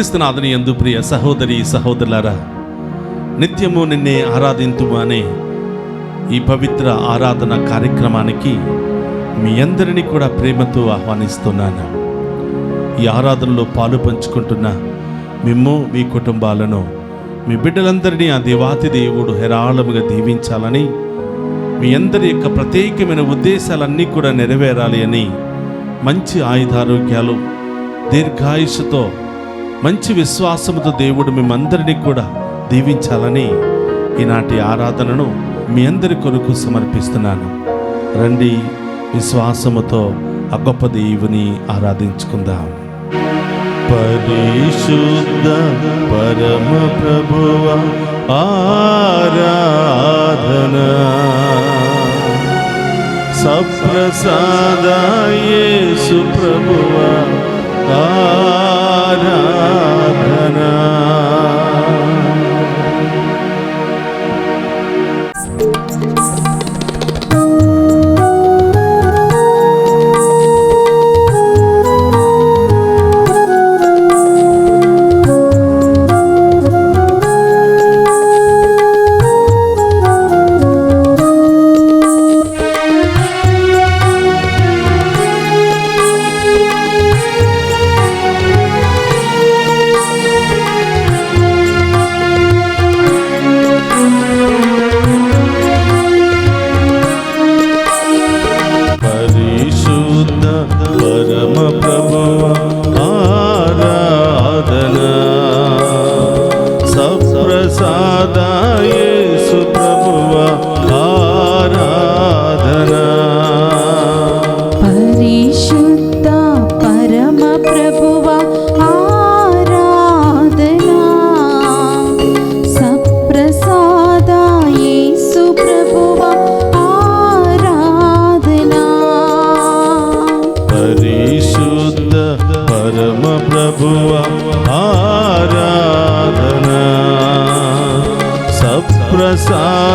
క్రీస్తునాథుని యందు ప్రియ సహోదరి సహోదరులారా, నిత్యము నిన్నే ఆరాధింతుము అనే ఈ పవిత్ర ఆరాధన కార్యక్రమానికి మీ అందరినీ కూడా ప్రేమతో ఆహ్వానిస్తున్నాను. ఈ ఆరాధనలో పాలు పంచుకుంటున్న మిమ్ము, మీ కుటుంబాలను, మీ బిడ్డలందరినీ ఆ దేవాతి దేవుడు హేరాళముగా దీవించాలని, మీ అందరి యొక్క ప్రత్యేకమైన ఉద్దేశాలన్నీ కూడా నెరవేరాలి అని, మంచి ఆయుధారోగ్యాలు, దీర్ఘాయుషుతో, మంచి విశ్వాసముతో దేవుడు మిమ్మందరినీ కూడా దీవించాలని ఈనాటి ఆరాధనను మీ అందరి కొరకు సమర్పిస్తున్నాను. రండి, విశ్వాసముతో ఆ గొప్ప దేవుని ఆరాధించుకుందాం. పరిశుద్ధ పరమ ప్రభువ ఆరాధన, సప్రసాద యేసు ప్రభువ ఆరాధన.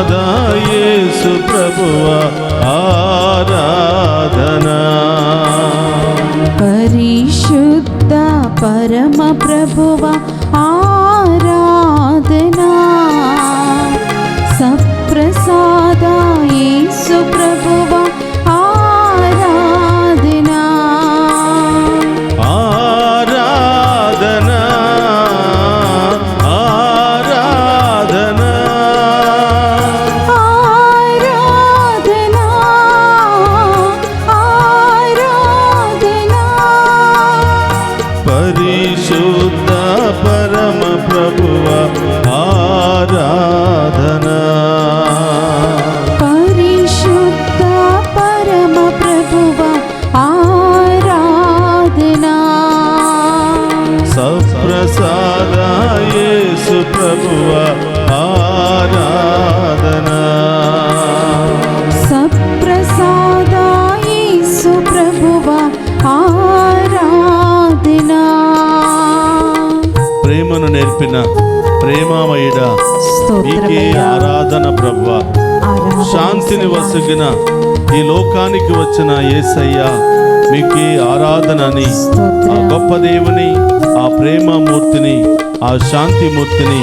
ప్రసాద యేసు ప్రభువ ఆరాధన. పరిశుద్ధ పరమ ప్రభువ ఆరాధన, సప్రసాద యేసు ప్రభువ ఆరాధన. ఆరాధన పరిశుద్ధ పరమ ప్రభువ ఆరాధన. పరిశుద్ధ పరమ ప్రభువ ఆరాధన, సప్రసాద యేసు ప్రభువ ఆరాధన. సప్రసాద యేసు ప్రభువ ఆరాధన. ప్రేమను నేర్పిన ప్రేమామయుడా, నీకే ఆరాధన ప్రభువా. శాంతిని వసగిన ఈ లోకానికి వచ్చిన యేసయ్య, మీకే ఆరాధన అని ఆ గొప్ప దేవుని, ఆ ప్రేమమూర్తిని, ఆ శాంతిమూర్తిని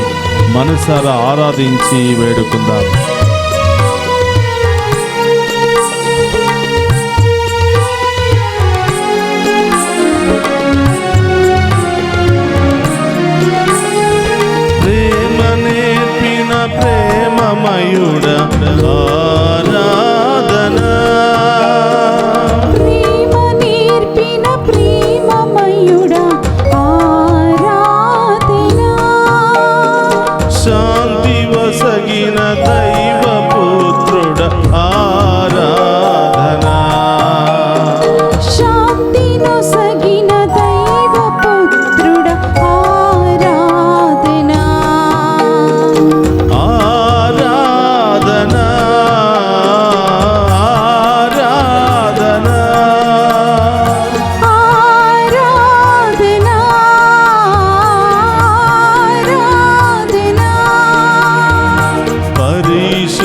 మనసారా ఆరాధించి వేడుకుందాం. ప్రేమమయుడ ఆరాధన, ప్రేమ నేర్పిన ప్రేమమయుడ ఆరాధన, శాంతి వసగిన దైవ పుత్రుడ ఆరాధన. శాంతి నొసగిన దైవ పుత్రుడ ఆరాధన. ఆరాధన ఆరాధన ఆరాధన ఆరాధన. పరిశుద్ధ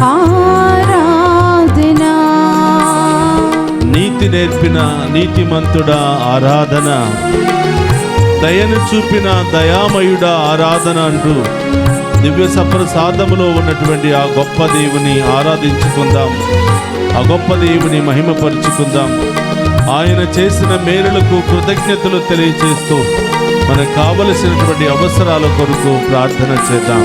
ఆరాధనా. నీతి నేర్పిన నీతిమంతుడా ఆరాధన, దయను చూపిన దయామయుడా ఆరాధన అంటూ దివ్య సప్రసాదములో ఉన్నటువంటి ఆ గొప్ప దేవుని ఆరాధించుకుందాం, ఆ గొప్ప దేవుని మహిమపరుచుకుందాం. ఆయన చేసిన మేలులకు కృతజ్ఞతలు తెలియజేస్తూ మనకు కావలసినటువంటి అవసరాల కొరకు ప్రార్థన చేద్దాం.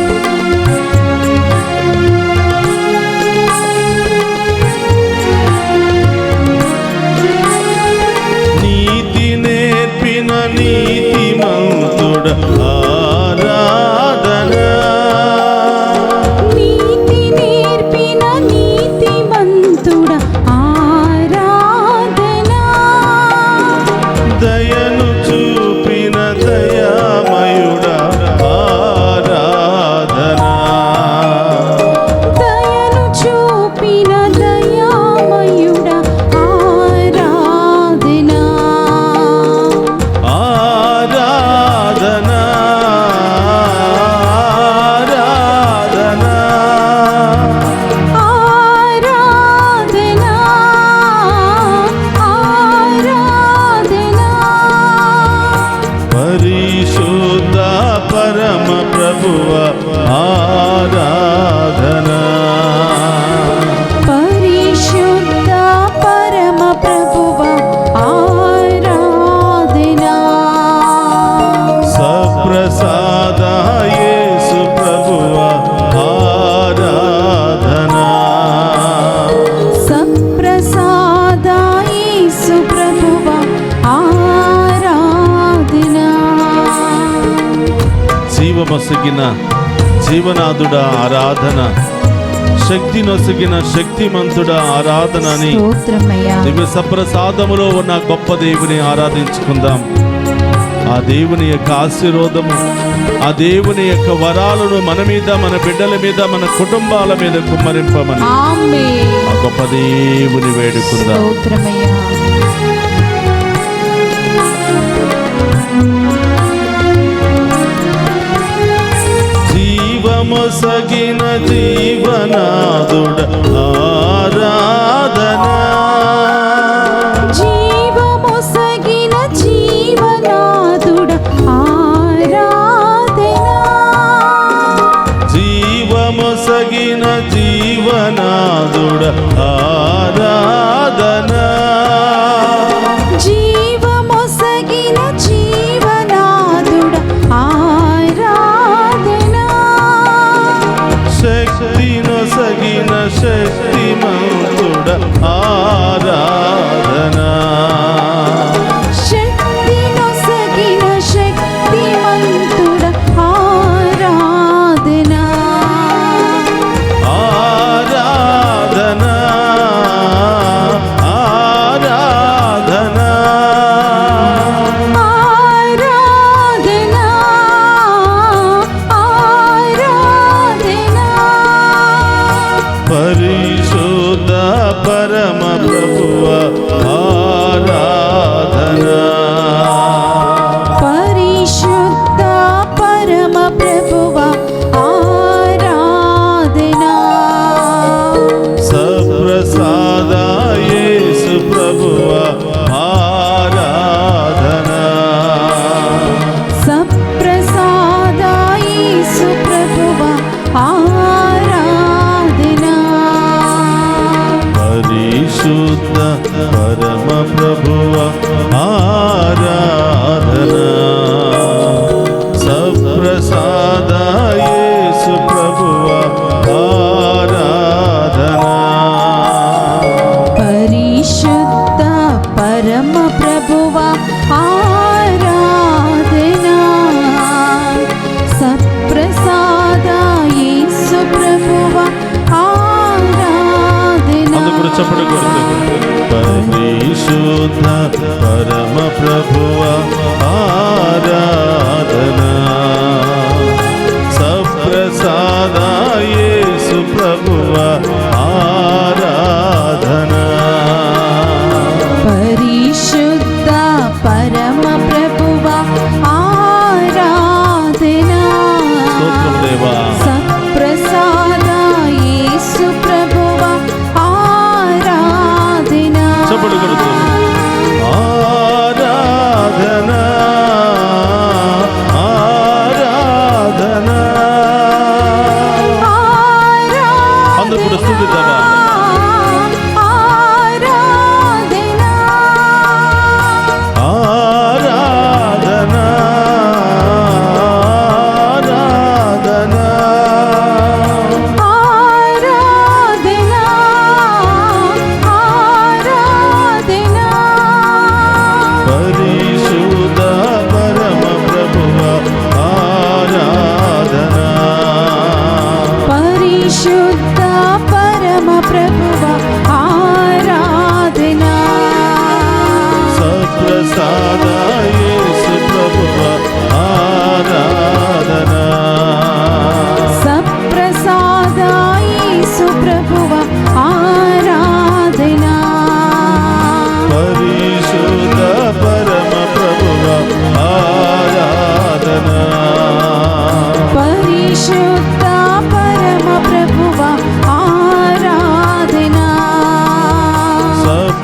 నీతి నేర్పిన నీతిమంతుడ ఆరాధన, నీతి నేర్పిన నీతిమంతుడ ఆరాధనా. దయను చూపిన దయామయుడ ఆరాధన, దయను చూపిన దయామయుడ ఆరాధనా. ఆరాధన, ఆరాధనా, ఆరాధనా. పరిశుద్ధ పరమ ప్రభువ ఆరాధన, పరిశుద్ధ పరమ ప్రభువ ఆరాధనా. సప్రసాద యేసు ప్రభువ ఆరాధన, సప్రసాద యేసు ప్రభువ ఆరాధనా. జీవమొసగిన జీవనాథుడ ఆరాధన, శక్తి నొసగిన శక్తిమంతుడ ఆరాధన అని స్తోత్రమయ్యా. దివ్య సప్రసాదములో ఉన్న గొప్ప దేవుని ఆరాధించుకుందాం. ఆ దేవుని యొక్క ఆశీర్వాదము, ఆ దేవుని యొక్క వరాలను మన మీద, మన బిడ్డల మీద, మన కుటుంబాల మీద కుమ్మరింపమని ఆమేన్. ఆ గొప్ప దేవుని వేడుకుందాం. స్తోత్రమయ్యా. జీవమొసగిన జీవనాథుడ ఆరాధన, జీవమొసగిన జీవనాథుడ ఆరాధనా. జీవమొసగిన జీవనాథుడ ఆరాధన, జీవమొసగిన జీవనాథుడ ఆరాధనా. శక్తి నొసగిన శక్తిమంతుడ ఆరాధన, శక్తి నొసగిన శక్తిమంతుడ ఆరాధనా. ఆరాధన, ఆరాధన, ఆరాధనా, ఆరాధనా. పరిశుద్ధ పరమ ప్రభువ ఆరాధన, పరిశుద్ధ పరమ ప్రభువ ఆరాధనా. సప్రసాద యేసు ప్రభువ ఆరాధన, సప్రసాద యేసు ప్రభువ ఆరాధనా. పరిశుద్ధ పరమ ప్రభువ ఆరాధన, సప్రసాద యేసు ప్రభువ ఆరాధన, పరిశుద్ధ పరమ ప్రభువ ఆరాధనా. సప్రసాద యేసు ప్రభువ ఆరాధనా. అందుకు చప్పటి కొడుతూ పరిశుద్ధ పరమ ప్రభువ ఆరాధన, సప్రసాద యేసు ప్రభువ ఆరాధన, పరిశుద్ధ పరమ ప్రభువ ఆరాధనా. స్తోత్రం దేవా. సప్రసాద యేసు ప్రభువ ಸ್ತುತಿಸುತ್ತಿದ್ದವ. ಆರಾಧನಾ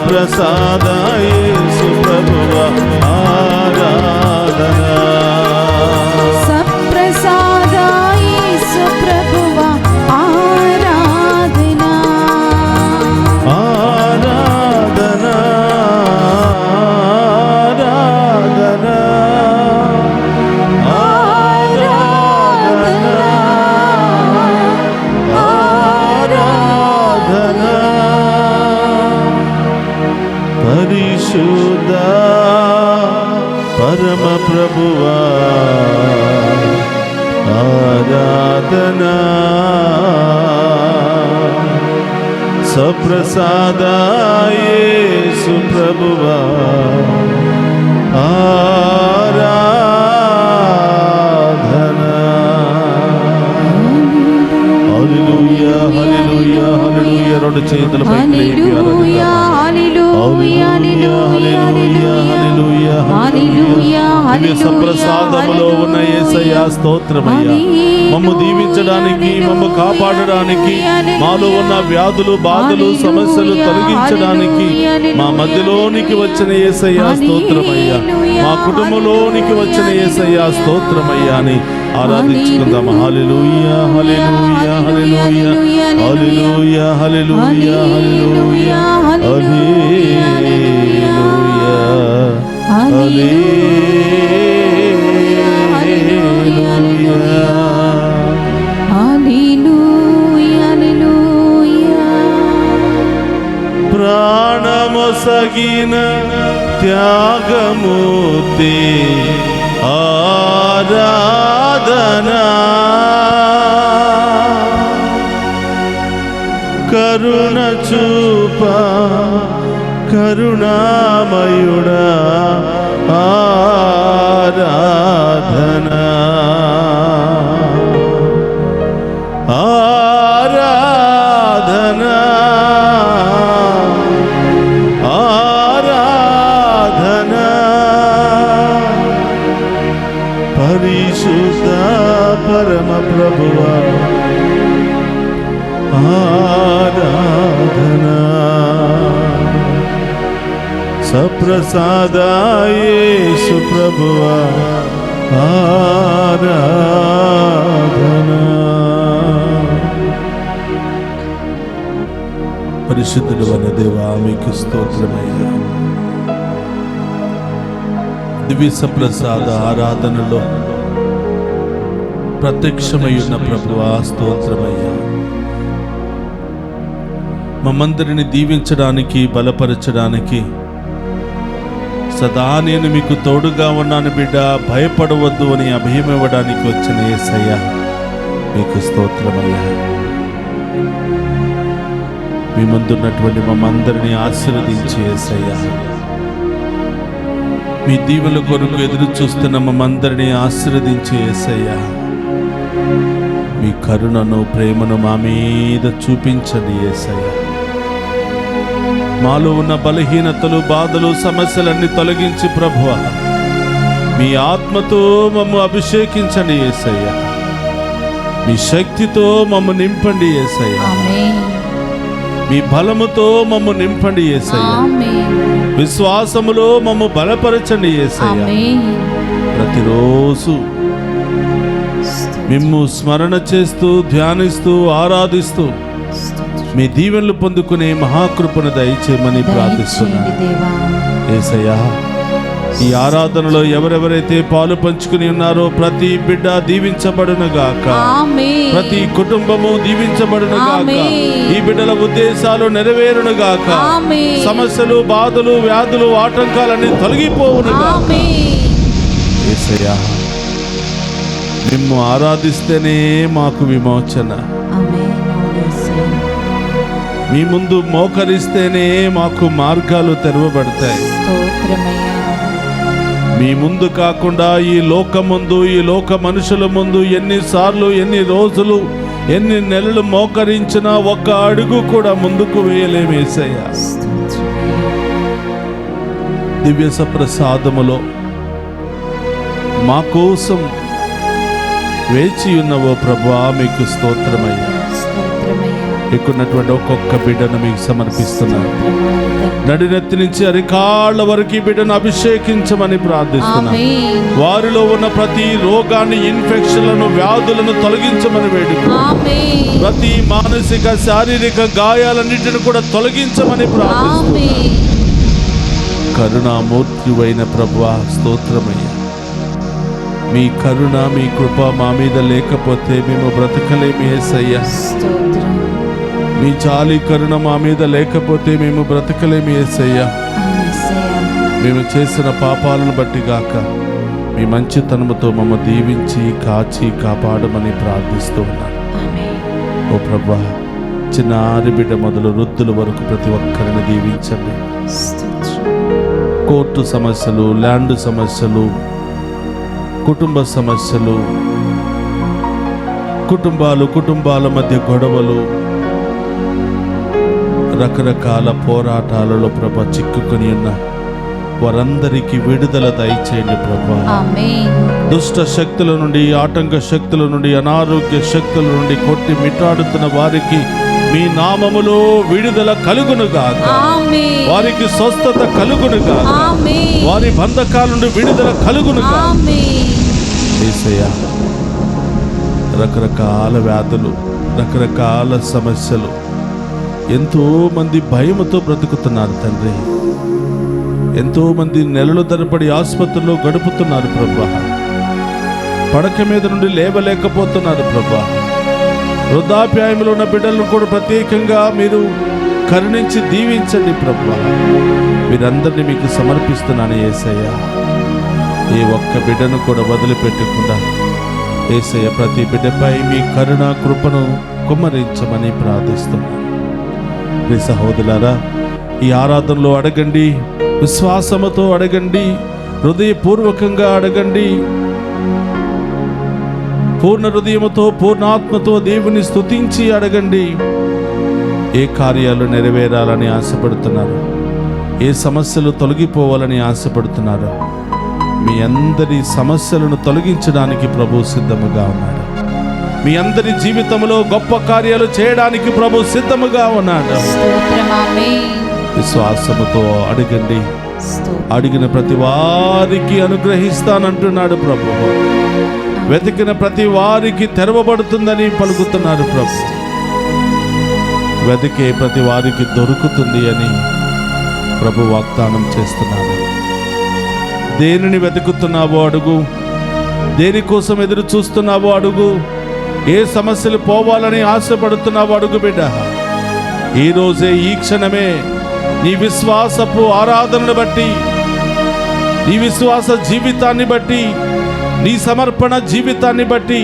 ప్రసాద యేసు ప్రభువ ఆరాధనా. సప్రసాద యేసు ప్రభువ ఆరాధనా. ఆరాధనా ఆరాధనా ఆరాధనా. పరిశుద్ధ పరమ ప్రభువా ఆరాధనా. సప్రసాద యేసు ప్రభువా ఆరాధనా. హల్లెలూయా హల్లెలూయా హల్లెలూయా. రెండు చేతుల పైకి లేపి హల్లెలూయా హల్లెలూయా హల్లెలూయా హల్లెలూయా. దివ్య సప్రసాదములో ఉన్న యేసయ్యా స్తోత్రమయ్యా. మమ్ము దీవించడానికి, మమ్ము కాపాడడానికి, మాలో ఉన్న వ్యాధులు, బాధలు, సమస్యలు తొలగించడానికి మా మధ్యలోనికి వచ్చిన యేసయ్యా స్తోత్రమయ్యా. మా కుటుంబంలోనికి వచ్చిన యేసయ్యా స్తోత్రమయ్యా అని ఆరాధించుకుందాం. హల్లెలూయా హల్లెలూయా హల్లెలూయా హల్లెలూయా హల్లెలూయా హల్లెలూయా ప్రాణమొసగిన త్యాగమూర్తి ఆరాధనా. కరుణ చూప కరుణామయుడా ఆరాధనా. ఆరాధనా ఆరాధనా. పరిశుద్ధ పరమ ప్రభువా ఆరాధనా. సప్రసాద యేసు ప్రభువా ఆరాధనా. పరిశుద్ధుడు అనే దేవా మీకు స్తోత్రమయ్యా. దివ్య సప్రసాద ఆరాధనలో ప్రత్యక్షమయ్యున్న ప్రభువా స్తోత్రమయ్యా. మమ్మందరిని దీవించడానికి, బలపరచడానికి సదా నేను మీకు తోడుగా ఉన్నాను బిడ్డ, భయపడవద్దు అని అభయమివ్వడానికి వచ్చిన యేసయ్యా మీకు స్తోత్రమయ్యా. మీ ముందున్నటువంటి మమ్మందరినీ ఆశీర్వదించి యేసయ్యా, మీ దీవెల కొరకు ఎదురు చూస్తున్న మమ్మందరినీ ఆశీర్వదించి యేసయ్యా, మీ కరుణను, ప్రేమను మా మీద చూపించండి యేసయ్యా. మాలో ఉన్న బలహీనతలు, బాధలు, సమస్యలన్నీ తొలగించి ప్రభువా మీ ఆత్మతో మమ్ము అభిషేకించండి యేసయ్యా. మీ శక్తితో మమ్ము నింపండి యేసయ్యా. మీ బలముతో మమ్ము నింపండి యేసయ్యా. విశ్వాసములో మమ్ము బలపరచండి యేసయ్యా. ప్రతిరోజు మిమ్ము స్మరణ చేస్తూ, ధ్యానిస్తూ, ఆరాధిస్తూ మీ దీవెనలు పొందుకునే మహాకృపను దయచేయమని ప్రార్థిస్తున్నాను. దేవా యేసయ్యా, ఈ ఆరాధనలో ఎవరెవరైతే పాలు పంచుకుని ఉన్నారో ప్రతి బిడ్డ దీవించబడునుగాక, ఆమేన్. ప్రతి కుటుంబము దీవించబడునుగాక, ఆమేన్. ఈ బిడ్డల ఉద్దేశాలు నెరవేరునుగాక, ఆమేన్. సమస్యలు, బాధలు, వ్యాధులు, ఆటంకాలన్నీ తొలగిపోవునుగాక. ఆమేన్. యేసయ్యా, నిన్ను ఆరాధిస్తేనే మాకు విమోచన, ఆమేన్. యేసయ్యా. మీ ముందు మోకరిస్తేనే మాకు మార్గాలు తెరవబడతాయి. స్తోత్రమయ్యా. మీ ముందు కాకుండా ఈ లోకముందు, ఈ లోక మనుషుల ముందు ఎన్నిసార్లు, ఎన్ని రోజులు, ఎన్ని నెలలు మోకరించినా ఒక్క అడుగు కూడా ముందుకు వేయలేము యేసయ్యా. స్తోత్రమయ్యా. దివ్య సప్రసాదములో మా కోసం వేచి ఉన్నవో ప్రభువా, మీకు స్తోత్రమయ్యా. స్తోత్రమయ్యా. ఇక్కడున్నటువంటి ఒక్కొక్క బిడ్డను మీకు సమర్పిస్తున్నాను. స్తోత్రమయ్యా. నడినెత్తి నుంచి అరికాళ్ళ వరకు ఈ బిడ్డను అభిషేకించమని ప్రార్థిస్తున్నాను. ఆమేన్. వారిలో ఉన్న ప్రతి రోగాన్ని, ఇన్ఫెక్షన్లను, వ్యాధులను తొలగించమని వేడుకుంటున్నాను. ఆమేన్. ప్రతి మానసిక, శారీరక గాయాలన్నిటిని కూడా తొలగించమని ప్రార్థిస్తున్నాను. ఆమేన్. కరుణామూర్తివైన ప్రభువా, స్తోత్రమయ్యా. మీ కరుణ, మీ కృప మా మీద లేకపోతే మేము బ్రతకలేము యేసయ్యా. స్తోత్రం. మీ జాలి, కరుణ మా మీద లేకపోతే మేము బ్రతకలేము యేసయ్యా. యేసయ్యా. మేము చేసిన పాపాలను బట్టి గాక మీ మంచితనముతో మమ్మ దీవించి, కాచి, కాపాడమని ప్రార్థిస్తూ ఉన్నాను. ఆమేన్. ఓ ప్రభువా, చిన్నారి బిడ్డ మొదలు వృద్ధుల వరకు ప్రతి ఒక్కరిని దీవించండి. స్తోత్రం. కోర్టు సమస్యలు, ల్యాండ్ సమస్యలు, కుటుంబ సమస్యలు, కుటుంబాల మధ్య గొడవలు, రకరకాల పోరాటాలలో ప్రభ చిక్కుకొని ఉన్న వారందరికీ విడుదల దయచేయండి ప్రభా. ఆమేన్. దుష్ట శక్తుల నుండి, ఆటంక శక్తుల నుండి, అనారోగ్య శక్తుల నుండి కొట్టి మిట్టాడుతున్న వారికి మీ నామములో విడుదల కలుగునుగాక, ఆమేన్. వారికి స్వస్థత కలుగునుగాక, ఆమేన్. వారి బంధకాల నుండి విడుదల కలుగునుగాక. ఆమేన్. యేసయ్యా, రకరకాల వ్యాధులు, రకరకాల సమస్యలు, ఎంతో మంది భయముతో బ్రతుకుతున్నారు తండ్రి. ఎంతో మంది నెలల తరబడి ఆసుపత్రిలో గడుపుతున్నారు ప్రభా. పడక మీద నుండి లేవలేకపోతున్నారు ప్రభా. వృద్ధాప్యాయంలో ఉన్న బిడ్డలను కూడా ప్రత్యేకంగా మీరు కరుణించి దీవించండి ప్రభా. వీరందరినీ మీకు సమర్పిస్తున్నాను యేసయ్యా. ఏ ఒక్క బిడ్డను కూడా వదిలిపెట్టకుండా యేసయ్య ప్రతి బిడ్డపై మీ కరుణ, కృపను కుమ్మరించమని ప్రార్థిస్తున్నాను. ప్రియ సహోదరులారా, ఈ ఆరాధనలో అడగండి, విశ్వాసముతో అడగండి, హృదయపూర్వకంగా అడగండి. పూర్ణ హృదయముతో, పూర్ణాత్మతో దేవుని స్తుతించి అడగండి. ఏ కార్యాలు నెరవేరాలని ఆశపడుతున్నారు, ఏ సమస్యలు తొలగిపోవాలని ఆశపడుతున్నారు, మీ అందరి సమస్యలను తొలగించడానికి ప్రభు సిద్ధముగా ఉన్నాడు. మీ అందరి జీవితంలో గొప్ప కార్యాలు చేయడానికి ప్రభు సిద్ధముగా ఉన్నాడు. స్తోత్రం. ఆమేన్. విశ్వాసముతో అడగండి, స్తోత్రం. అడిగిన ప్రతి వారికి అనుగ్రహిస్తానంటున్నాడు ప్రభు. వెతికిన ప్రతి వారికి తెరవబడుతుందని పలుకుతున్నారు ప్రభు. వెతికే ప్రతి వారికి దొరుకుతుంది అని ప్రభు వాగ్దానం చేస్తున్నాడు. దేనిని వెతుకుతున్నావో అడుగు, దేనికోసం ఎదురు చూస్తున్నావో అడుగు, ఏ సమస్యలు పోవాలని ఆశపడుతున్నావో అడుగు బిడ్డ. ఈ రోజే, ఈ క్షణమే నీ విశ్వాసపు ఆరాధనను బట్టి, నీ విశ్వాస జీవితాన్ని బట్టి, నీ సమర్పణ జీవితాన్ని బట్టి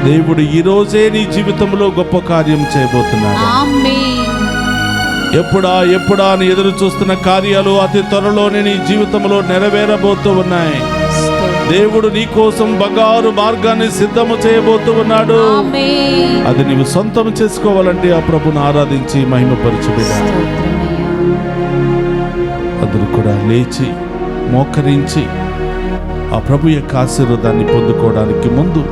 దేవుడు ఈ రోజే నీ జీవితంలో గొప్ప కార్యం చేయబోతున్నాడు. ఆమేన్. ఎప్పుడా అని ఎదురు చూస్తున్న కార్యాలు అతి త్వరలోనే నీ జీవితంలో నెరవేరబోతూ ఉన్నాయి. దేవుడు నీ కోసం బంగారు మార్గాన్ని సిద్ధము చేయబోతూ ఉన్నాడు. ఆమేన్. అది నీవు సొంతం చేసుకోవాలంటే ఆ ప్రభుని ఆరాధించి మహిమపరచు బిడ్డ. స్తోత్రమయ్యా. అందరూ కూడా లేచి మోకరించి ఆ ప్రభు యొక్క ఆశీర్వాదాన్ని పొందుకోవడానికి ముందు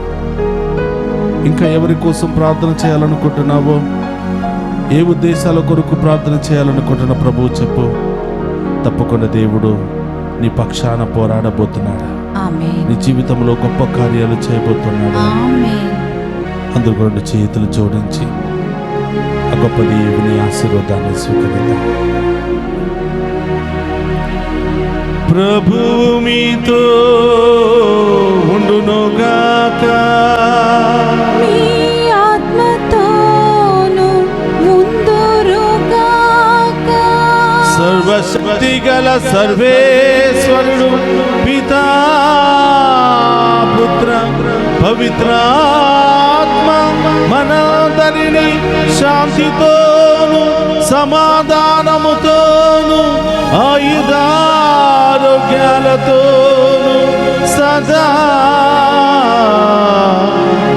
ఇంకా ఎవరి కోసం ప్రార్థన చేయాలనుకుంటున్నావో, ఏ ఉద్దేశాల కొరకు ప్రార్థన చేయాలనుకుంటున్న ప్రభువు చెప్పు. తప్పకుండా దేవుడు నీ పక్షాన పోరాడబోతున్నాడు. ఆమేన్. నీ జీవితంలో గొప్ప కార్యాలు చేయబోతున్నాడు. ఆమేన్. అందరూ రెండు చేతులు జోడించి గొప్ప దేవుని ఆశీర్వాదాన్ని స్వీకరిద్దాం. ప్రభువు మీతో ఉండునుగాక. మీ ఆత్మతోను ఉందురుగాక. సర్వశక్తి గల సర్వేశ్వరుడు పితా పుత్ర పవిత్రాత్మ మనందరినీ శాంతితోను సమాధానముతోను ఆయుధారోగ్యాలతోను సదా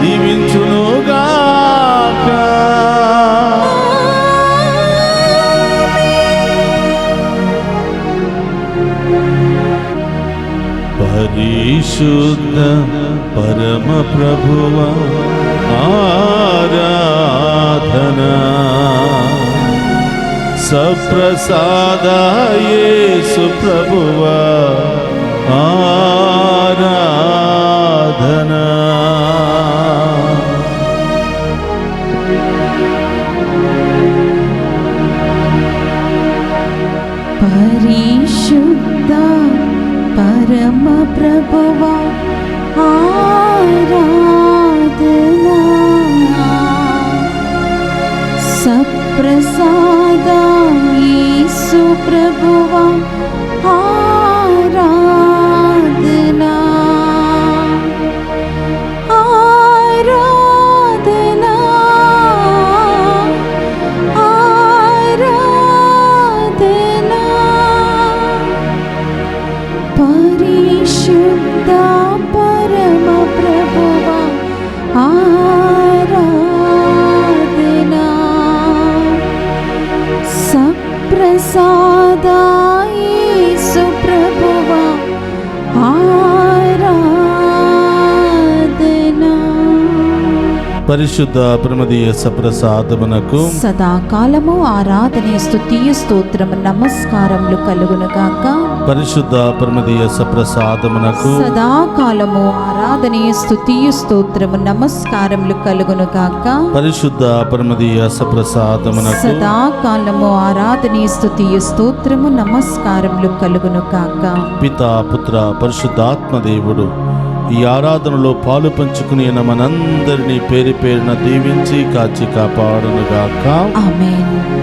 దీవించునుగాక. పరిశుద్ధ పరమ ప్రభువా ఆరాధనా. సప్రసాద యేసు ప్రభువా ఆరాధనా. పరిశుద్ధ పరమ ప్రభువా ఆరాధనా. సప్రసాద యేసు ప్రభువా ఆరాధనా. ఆరాధనా ఆరాధనా. పరిశుద్ధ పరమ ప్రభువా ఆరాధనా. సప్రసాద యేసు ప్రభువా ఆరాధనా. పరిశుద్ధ ప్రమదీయ సప్రసాదమునకు సదాకాలము ఆరాధన స్తుతియు స్తోత్రము నమస్కారములు కలుగునుగాక. పరిశుద్ధ ప్రమదీయ సప్రసాదమునకు సదాకాలము ఆరాధన స్తుతియు స్తోత్రము నమస్కారములు కలుగునుగాక. పరిశుద్ధ ప్రమదీయ సప్రసాదమునకు సదాకాలము ఆరాధన స్తుతియు స్తోత్రము నమస్కారములు కలుగునుగాక. పితా పుత్ర పరిశుద్ధాత్మ దేవుడు ఈ ఆరాధనలో పాలు పంచుకుని మనందరినీ పేరు పేరున దీవించి కాచి కాపాడునుగాక. ఆమేన్.